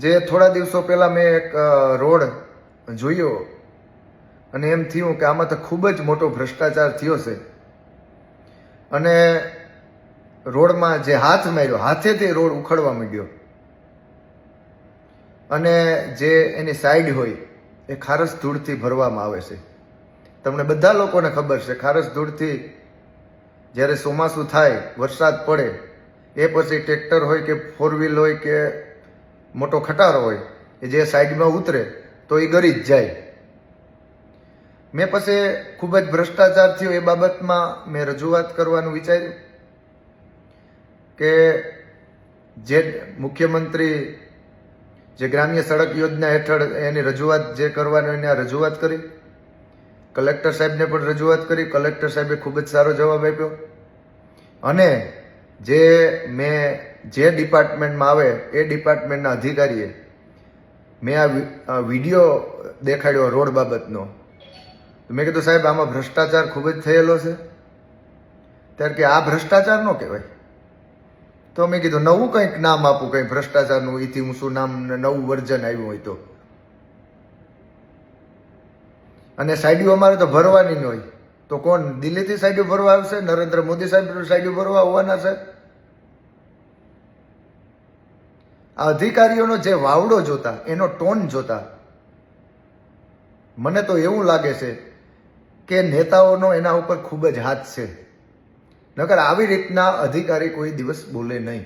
જે થોડા દિવસો પહેલા મેં એક રોડ જોયો અને એમ થયું કે આમાં તો ખૂબ જ મોટો ભ્રષ્ટાચાર થયો છે અને રોડમાં જે હાથ માર્યો, હાથેથી રોડ ઉખડવા માંડ્યો અને જે એની સાઈડ હોય એ ખારસ ધૂળથી ભરવામાં આવે છે. તમને બધા લોકોને ખબર છે, ખારસ ધૂળથી જ્યારે ચોમાસું થાય, વરસાદ પડે, એ પછી ટ્રેક્ટર હોય કે ફોર વ્હીલ હોય કે મોટો ખટારો હોય એ જે સાઈડમાં ઉતરે તો એ ગરી જ જાય. મેં પછી ખૂબ જ ભ્રષ્ટાચાર થયો એ બાબતમાં મેં રજૂઆત કરવાનું વિચાર્યું કે જે મુખ્યમંત્રી જે ગ્રામ્ય સડક યોજના હેઠળ એની રજૂઆત જે કરવાની એને આ રજૂઆત કરી, કલેક્ટર સાહેબને પણ રજૂઆત કરી. કલેક્ટર સાહેબે ખૂબ જ સારો જવાબ આપ્યો અને જે ડિપાર્ટમેન્ટમાં આવે એ ડિપાર્ટમેન્ટના અધિકારીએ મેં આ વિડીયો દેખાડ્યો રોડ બાબતનો. મેં કીધું સાહેબ આમાં ભ્રષ્ટાચાર ખૂબ જ થયેલો છે. ત્યારે કે આ ભ્રષ્ટાચાર ન કહેવાય. તો મેં કીધું નવું કંઈક નામ આપું, કંઈ ભ્રષ્ટાચારનું એથી ઊંચું નામ, નવું વર્જન આવ્યું હોય તો. અને સાઈડીઓ અમારે તો ભરવાની ન હોય તો કોણ દિલ્હીથી સાઈડીઓ ભરવા આવશે? નરેન્દ્ર મોદી સાહેબ સાઈડીઓ ભરવા આવવાના છે? આ અધિકારીઓનો જે વાવડો જોતા, એનો ટોન જોતા મને તો એવું લાગે છે કે નેતાઓનો એના ઉપર ખૂબ જ હાથ છે. નકર આવી રીતના અધિકારી કોઈ દિવસ બોલે નહીં.